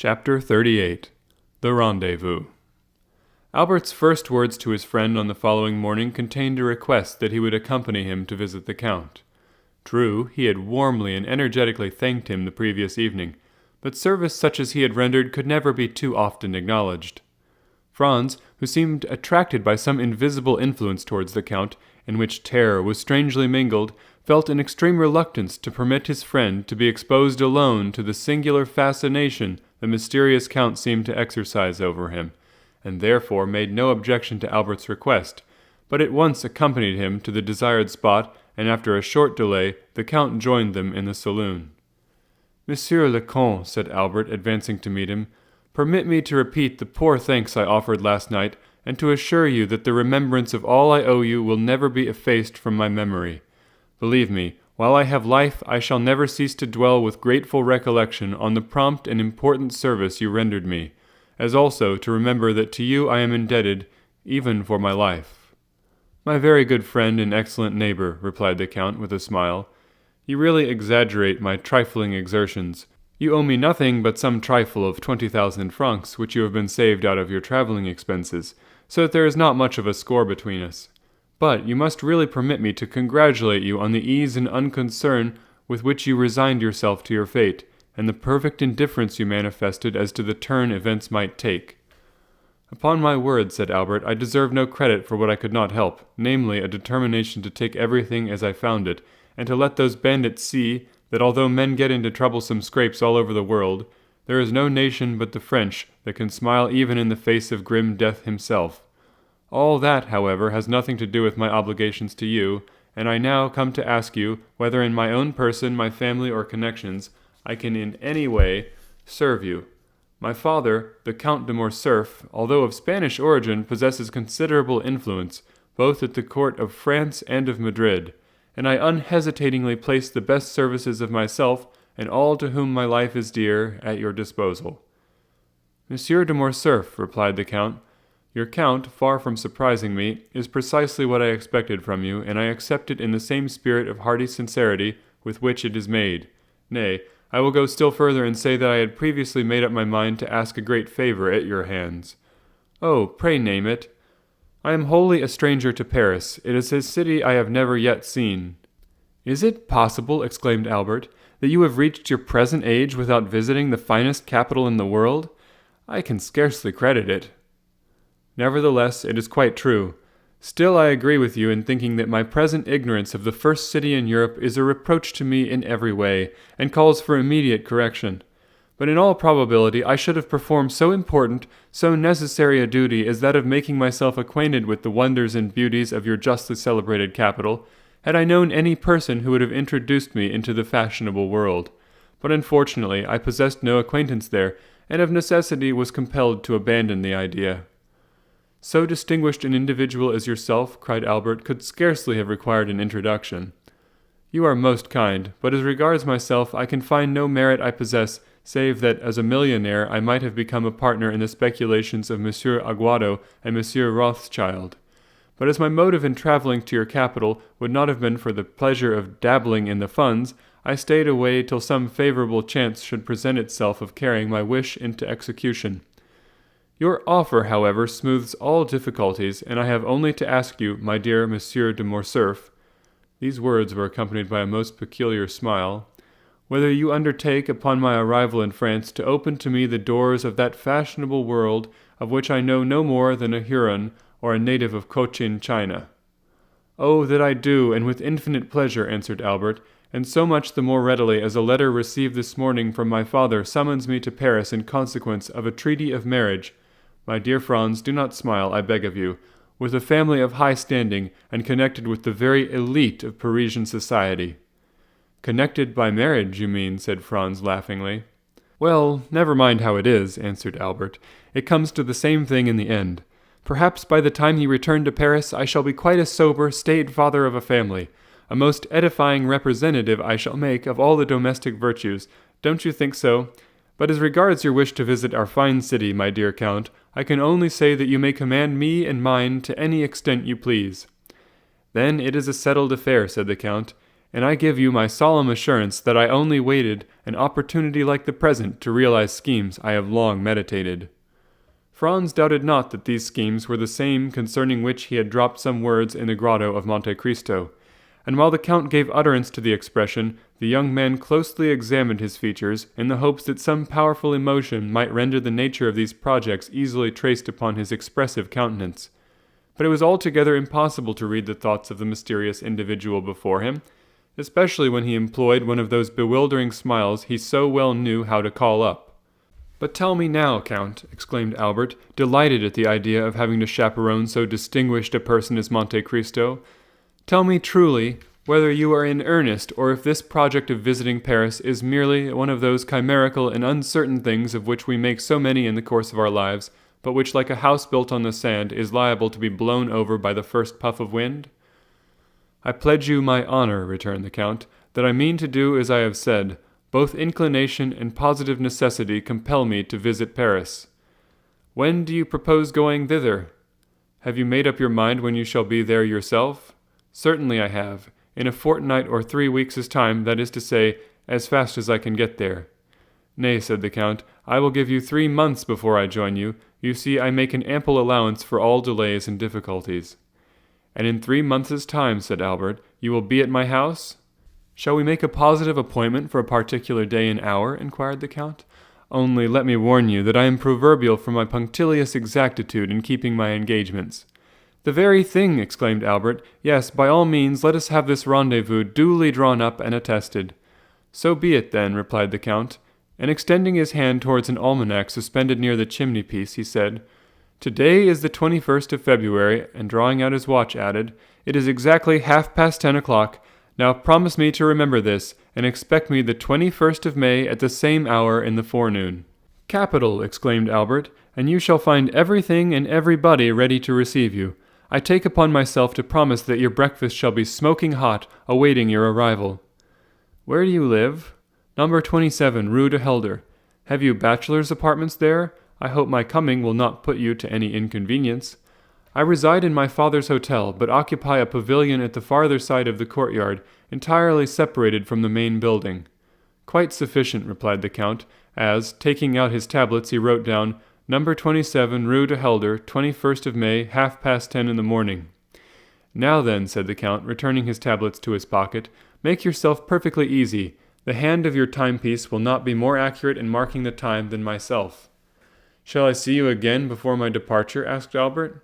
Chapter 38. The Rendezvous. Albert's first words to his friend on the following morning contained a request that he would accompany him to visit the Count. True, he had warmly and energetically thanked him the previous evening, but service such as he had rendered could never be too often acknowledged. Franz, who seemed attracted by some invisible influence towards the Count, in which terror was strangely mingled, felt an extreme reluctance to permit his friend to be exposed alone to the singular fascination the mysterious Count seemed to exercise over him, and therefore made no objection to Albert's request, but at once accompanied him to the desired spot, and after a short delay the Count joined them in the saloon. "Monsieur le Comte," said Albert, advancing to meet him, "permit me to repeat the poor thanks I offered last night, and to assure you that the remembrance of all I owe you will never be effaced from my memory. Believe me, while I have life, I shall never cease to dwell with grateful recollection on the prompt and important service you rendered me, as also to remember that to you I am indebted, even for my life." "My very good friend and excellent neighbor," replied the Count with a smile, "you really exaggerate my trifling exertions. You owe me nothing but some trifle of 20,000 francs, which you have been saved out of your travelling expenses, so that there is not much of a score between us. But you must really permit me to congratulate you on the ease and unconcern with which you resigned yourself to your fate, and the perfect indifference you manifested as to the turn events might take." "Upon my word," said Albert, "I deserve no credit for what I could not help, namely a determination to take everything as I found it, and to let those bandits see that although men get into troublesome scrapes all over the world, there is no nation but the French that can smile even in the face of grim death himself. All that, however, has nothing to do with my obligations to you, and I now come to ask you whether in my own person, my family, or connections, I can in any way serve you. My father, the Count de Morcerf, although of Spanish origin, possesses considerable influence, both at the court of France and of Madrid, and I unhesitatingly place the best services of myself, and all to whom my life is dear, at your disposal." "Monsieur de Morcerf," replied the Count, "your account, far from surprising me, is precisely what I expected from you, and I accept it in the same spirit of hearty sincerity with which it is made. Nay, I will go still further and say that I had previously made up my mind to ask a great favor at your hands." "Oh, pray name it." "I am wholly a stranger to Paris. It is a city I have never yet seen." "Is it possible," exclaimed Albert, "that you have reached your present age without visiting the finest capital in the world? I can scarcely credit it." "Nevertheless, it is quite true. Still I agree with you in thinking that my present ignorance of the first city in Europe is a reproach to me in every way, and calls for immediate correction. But in all probability I should have performed so important, so necessary a duty as that of making myself acquainted with the wonders and beauties of your justly celebrated capital, had I known any person who would have introduced me into the fashionable world. But unfortunately I possessed no acquaintance there, and of necessity was compelled to abandon the idea." "So distinguished an individual as yourself," cried Albert, "could scarcely have required an introduction." "You are most kind, but as regards myself, I can find no merit I possess, save that, as a millionaire, I might have become a partner in the speculations of Monsieur Aguado and Monsieur Rothschild. But as my motive in travelling to your capital would not have been for the pleasure of dabbling in the funds, I stayed away till some favourable chance should present itself of carrying my wish into execution. Your offer, however, smooths all difficulties, and I have only to ask you, my dear Monsieur de Morcerf," these words were accompanied by a most peculiar smile, "whether you undertake, upon my arrival in France, to open to me the doors of that fashionable world of which I know no more than a Huron or a native of Cochin China." "Oh, that I do, and with infinite pleasure," answered Albert, "and so much the more readily as a letter received this morning from my father summons me to Paris in consequence of a treaty of marriage. My dear Franz, do not smile, I beg of you, with a family of high standing, and connected with the very elite of Parisian society." "Connected by marriage, you mean," said Franz laughingly. "Well, never mind how it is," answered Albert. "It comes to the same thing in the end. Perhaps by the time you return to Paris I shall be quite a sober, staid father of a family. A most edifying representative I shall make of all the domestic virtues. Don't you think so? But as regards your wish to visit our fine city, my dear Count, I can only say that you may command me and mine to any extent you please." "Then it is a settled affair," said the Count, and I give you my solemn assurance that I only waited an opportunity like the present to realize schemes I have long meditated." Franz doubted not that these schemes were the same concerning which he had dropped some words in the grotto of Monte Cristo, and while the Count gave utterance to the expression, the young man closely examined his features in the hopes that some powerful emotion might render the nature of these projects easily traced upon his expressive countenance. But it was altogether impossible to read the thoughts of the mysterious individual before him, especially when he employed one of those bewildering smiles he so well knew how to call up. "But tell me now, Count," exclaimed Albert, delighted at the idea of having to chaperone so distinguished a person as Monte Cristo, "tell me truly whether you are in earnest, or if this project of visiting Paris is merely one of those chimerical and uncertain things of which we make so many in the course of our lives, but which, like a house built on the sand, is liable to be blown over by the first puff of wind?" "I pledge you my honor," returned the Count, "that I mean to do as I have said. Both inclination and positive necessity compel me to visit Paris." "When do you propose going thither?" "Have you made up your mind when you shall be there yourself?" "Certainly I have. In a fortnight or 3 weeks' time, that is to say, as fast as I can get there." "Nay," said the Count, "I will give you 3 months before I join you. You see, I make an ample allowance for all delays and difficulties." "And in 3 months' time," said Albert, "you will be at my house?" "Shall we make a positive appointment for a particular day and hour?" inquired the Count. "Only let me warn you that I am proverbial for my punctilious exactitude in keeping my engagements." "The very thing!" exclaimed Albert. "Yes, by all means let us have this rendezvous duly drawn up and attested." "So be it, then," replied the Count, and extending his hand towards an almanac suspended near the chimney-piece, he said, "Today is the 21st of February," and drawing out his watch added, "It is exactly 10:30 o'clock. Now promise me to remember this, and expect me the 21st of May at the same hour in the forenoon." "Capital!" exclaimed Albert, "and you shall find everything and everybody ready to receive you. I take upon myself to promise that your breakfast shall be smoking hot, awaiting your arrival." "Where do you live?" "Number 27, Rue de Helder. Have you bachelor's apartments there? I hope my coming will not put you to any inconvenience." "I reside in my father's hotel, but occupy a pavilion at the farther side of the courtyard, entirely separated from the main building." "Quite sufficient," replied the Count, as, taking out his tablets, he wrote down, "Number 27, Rue de Helder, 21st of May, 10:30 in the morning." "Now then," said the Count, returning his tablets to his pocket, "make yourself perfectly easy. The hand of your timepiece will not be more accurate in marking the time than myself." "Shall I see you again before my departure?" asked Albert.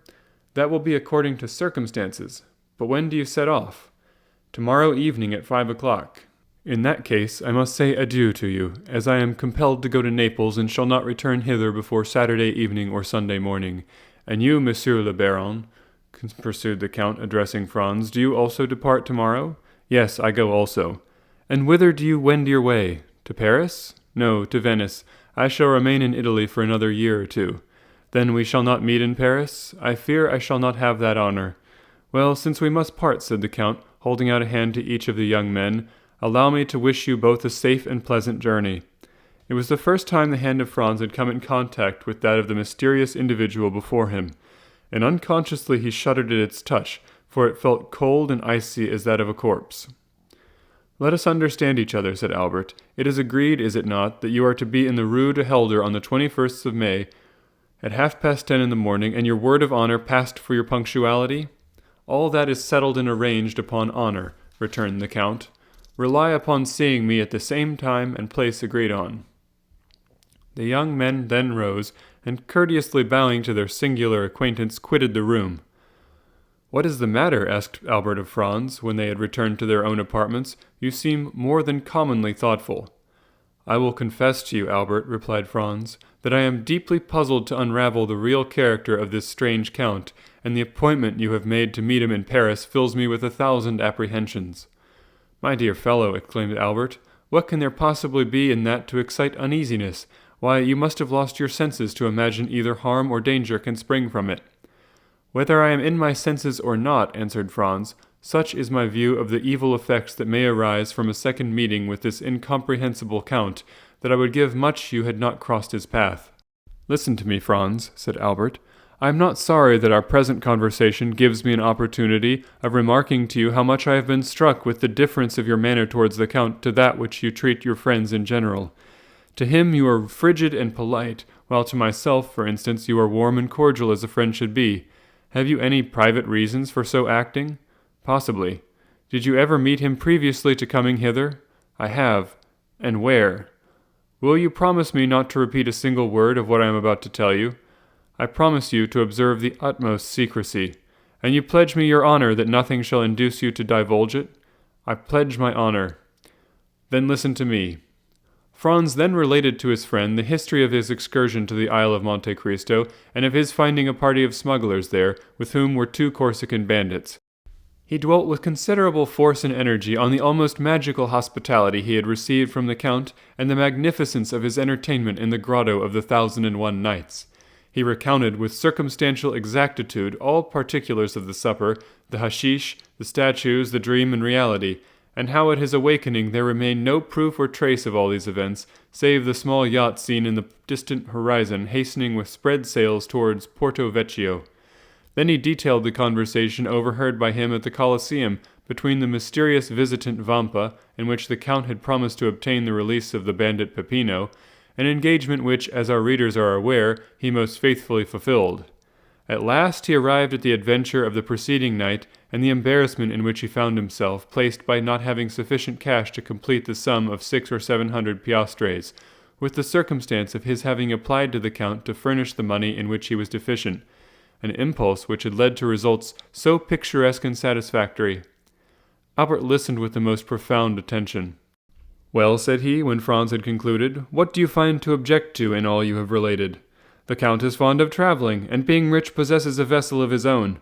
"That will be according to circumstances. But when do you set off?" "Tomorrow evening at 5 o'clock. "In that case, I must say adieu to you, as I am compelled to go to Naples and shall not return hither before Saturday evening or Sunday morning. And you, Monsieur le Baron," pursued the Count, addressing Franz, "do you also depart tomorrow?" "Yes, I go also." "And whither do you wend your way? To Paris?" "No, to Venice. I shall remain in Italy for another year or 2. "Then we shall not meet in Paris? I fear I shall not have that honor." "Well, since we must part," said the Count, holding out a hand to each of the young men, "allow me to wish you both a safe and pleasant journey." It was the first time the hand of Franz had come in contact with that of the mysterious individual before him, and unconsciously he shuddered at its touch, for it felt cold and icy as that of a corpse. "Let us understand each other," said Albert. "It is agreed, is it not, that you are to be in the Rue de Helder on the 21st of May, at 10:30 in the morning, and your word of honor passed for your punctuality?" "All that is settled and arranged upon honor," returned the Count. "Rely upon seeing me at the same time and place agreed on." The young men then rose, and courteously bowing to their singular acquaintance, quitted the room. "What is the matter?" asked Albert of Franz, when they had returned to their own apartments. "You seem more than commonly thoughtful." "I will confess to you, Albert," replied Franz, "that I am deeply puzzled to unravel the real character of this strange Count, and the appointment you have made to meet him in Paris fills me with 1,000 apprehensions." "My dear fellow," exclaimed Albert, "what can there possibly be in that to excite uneasiness? Why, you must have lost your senses to imagine either harm or danger can spring from it." "Whether I am in my senses or not," answered Franz, "such is my view of the evil effects that may arise from a second meeting with this incomprehensible Count, that I would give much you had not crossed his path." "Listen to me, Franz," said Albert. I am not sorry that our present conversation gives me an opportunity of remarking to you how much I have been struck with the difference of your manner towards the Count to that which you treat your friends in general. To him you are frigid and polite, while to myself, for instance, you are warm and cordial as a friend should be. Have you any private reasons for so acting? Possibly. Did you ever meet him previously to coming hither? I have. And where? Will you promise me not to repeat a single word of what I am about to tell you? I promise you to observe the utmost secrecy. And you pledge me your honor that nothing shall induce you to divulge it? I pledge my honor. Then listen to me. Franz then related to his friend the history of his excursion to the Isle of Monte Cristo, and of his finding a party of smugglers there, with whom were 2 Corsican bandits. He dwelt with considerable force and energy on the almost magical hospitality he had received from the Count, and the magnificence of his entertainment in the grotto of the 1,001 Nights. He recounted with circumstantial exactitude all particulars of the supper, the hashish, the statues, the dream and reality, and how at his awakening there remained no proof or trace of all these events, save the small yacht seen in the distant horizon hastening with spread sails towards Porto Vecchio. Then he detailed the conversation overheard by him at the Colosseum between the mysterious visitant Vampa, in which the Count had promised to obtain the release of the bandit Peppino, an engagement which, as our readers are aware, he most faithfully fulfilled. At last he arrived at the adventure of the preceding night, and the embarrassment in which he found himself, placed by not having sufficient cash to complete the sum of 600 or 700 piastres, with the circumstance of his having applied to the Count to furnish the money in which he was deficient, an impulse which had led to results so picturesque and satisfactory. Albert listened with the most profound attention. "Well," said he, when Franz had concluded, "what do you find to object to in all you have related? The Count is fond of travelling, and being rich possesses a vessel of his own.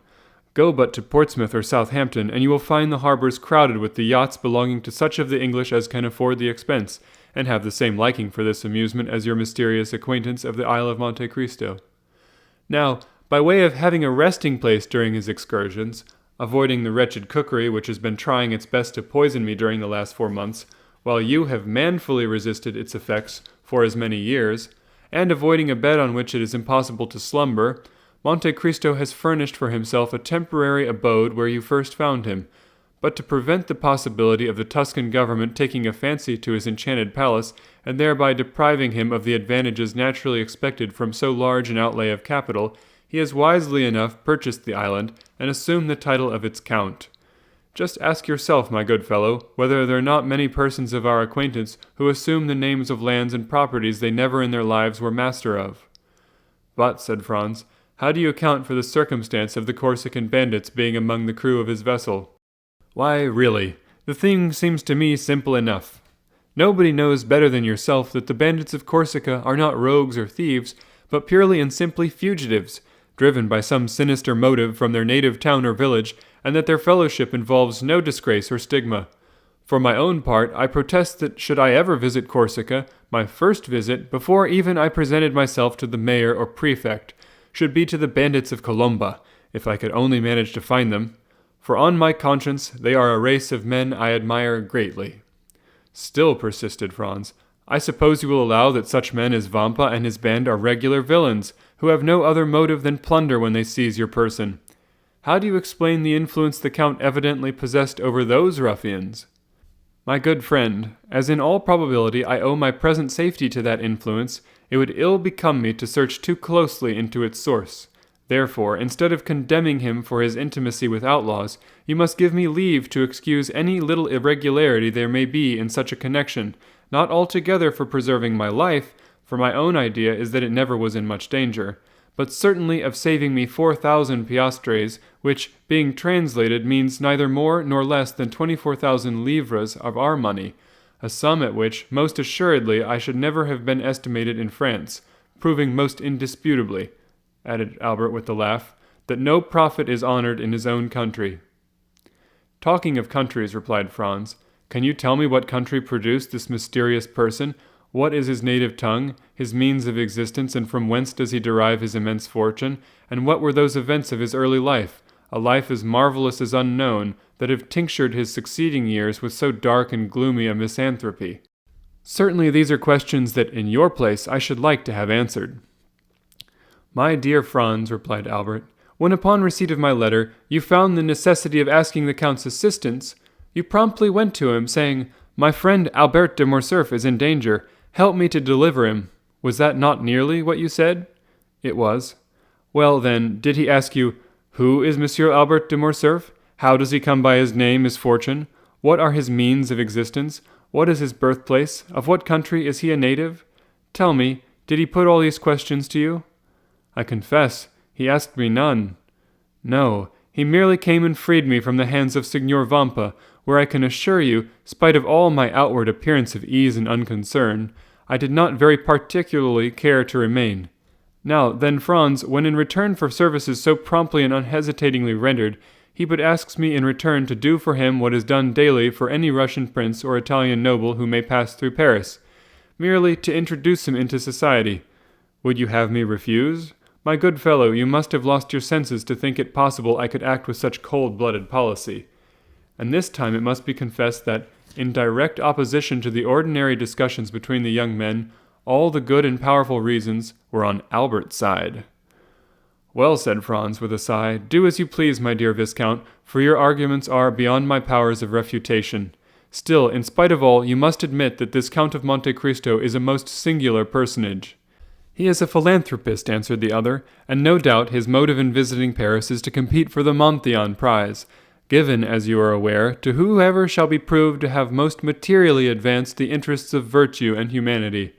Go but to Portsmouth or Southampton, and you will find the harbours crowded with the yachts belonging to such of the English as can afford the expense, and have the same liking for this amusement as your mysterious acquaintance of the Isle of Monte Cristo. Now, by way of having a resting place during his excursions, avoiding the wretched cookery which has been trying its best to poison me during the last 4 months, while you have manfully resisted its effects for as many years, and avoiding a bed on which it is impossible to slumber, Monte Cristo has furnished for himself a temporary abode where you first found him. But to prevent the possibility of the Tuscan government taking a fancy to his enchanted palace, and thereby depriving him of the advantages naturally expected from so large an outlay of capital, he has wisely enough purchased the island, and assumed the title of its Count. Just ask yourself, my good fellow, whether there are not many persons of our acquaintance who assume the names of lands and properties they never in their lives were master of." "But," said Franz, "how do you account for the circumstance of the Corsican bandits being among the crew of his vessel?" "Why, really, the thing seems to me simple enough. Nobody knows better than yourself that the bandits of Corsica are not rogues or thieves, but purely and simply fugitives, driven by some sinister motive from their native town or village, and that their fellowship involves no disgrace or stigma. For my own part, I protest that should I ever visit Corsica, my first visit, before even I presented myself to the mayor or prefect, should be to the bandits of Colomba, if I could only manage to find them, for on my conscience they are a race of men I admire greatly." "Still," persisted Franz, "I suppose you will allow that such men as Vampa and his band are regular villains, who have no other motive than plunder when they seize your person. How do you explain the influence the Count evidently possessed over those ruffians?" "My good friend, as in all probability I owe my present safety to that influence, it would ill become me to search too closely into its source. Therefore, instead of condemning him for his intimacy with outlaws, you must give me leave to excuse any little irregularity there may be in such a connection, not altogether for preserving my life, for my own idea is that it never was in much danger, but certainly of saving me 4,000 piastres, which, being translated, means neither more nor less than 24,000 livres of our money, a sum at which, most assuredly, I should never have been estimated in France, proving most indisputably," added Albert with a laugh, "that no prophet is honored in his own country." "Talking of countries," replied Franz, "can you tell me what country produced this mysterious person? What is his native tongue, his means of existence, and from whence does he derive his immense fortune? And what were those events of his early life, a life as marvelous as unknown, that have tinctured his succeeding years with so dark and gloomy a misanthropy? Certainly these are questions that, in your place, I should like to have answered." "My dear Franz," replied Albert, "when upon receipt of my letter you found the necessity of asking the Count's assistance, you promptly went to him, saying, 'My friend Albert de Morcerf is in danger. Help me to deliver him.' Was that not nearly what you said?" "It was." "Well, then, did he ask you, 'Who is Monsieur Albert de Morcerf? How does he come by his name, his fortune? What are his means of existence? What is his birthplace? Of what country is he a native?' Tell me, did he put all these questions to you?" "I confess, he asked me none." "No, he merely came and freed me from the hands of Signor Vampa, where I can assure you, spite of all my outward appearance of ease and unconcern, I did not very particularly care to remain. Now, then, Franz, when in return for services so promptly and unhesitatingly rendered, he but asks me in return to do for him what is done daily for any Russian prince or Italian noble who may pass through Paris, merely to introduce him into society, would you have me refuse? My good fellow, you must have lost your senses to think it possible I could act with such cold-blooded policy." And this time it must be confessed that, in direct opposition to the ordinary discussions between the young men, all the good and powerful reasons were on Albert's side. "Well," said Franz with a sigh, "do as you please, my dear Viscount, for your arguments are beyond my powers of refutation. Still, in spite of all, you must admit that this Count of Monte Cristo is a most singular personage." "He is a philanthropist," answered the other, "and no doubt his motive in visiting Paris is to compete for the Monthyon prize, given, as you are aware, to whoever shall be proved to have most materially advanced the interests of virtue and humanity.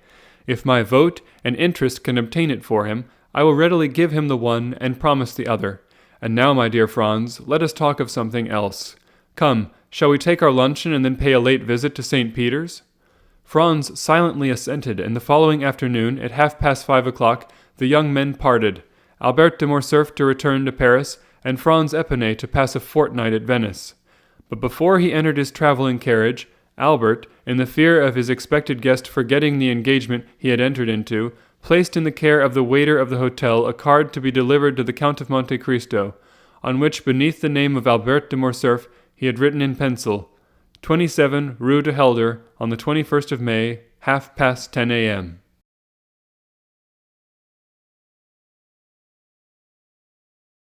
If my vote and interest can obtain it for him, I will readily give him the one and promise the other. And now, my dear Franz, let us talk of something else. Come, shall we take our luncheon and then pay a late visit to St. Peter's?" Franz silently assented, and the following afternoon, at 5:30, the young men parted, Albert de Morcerf to return to Paris, and Franz Epinay to pass a fortnight at Venice. But before he entered his travelling carriage, Albert, in the fear of his expected guest forgetting the engagement he had entered into, placed in the care of the waiter of the hotel a card to be delivered to the Count of Monte Cristo, on which, beneath the name of Albert de Morcerf, he had written in pencil, 27 Rue de Helder, on the 21st of May, 10:30 a.m.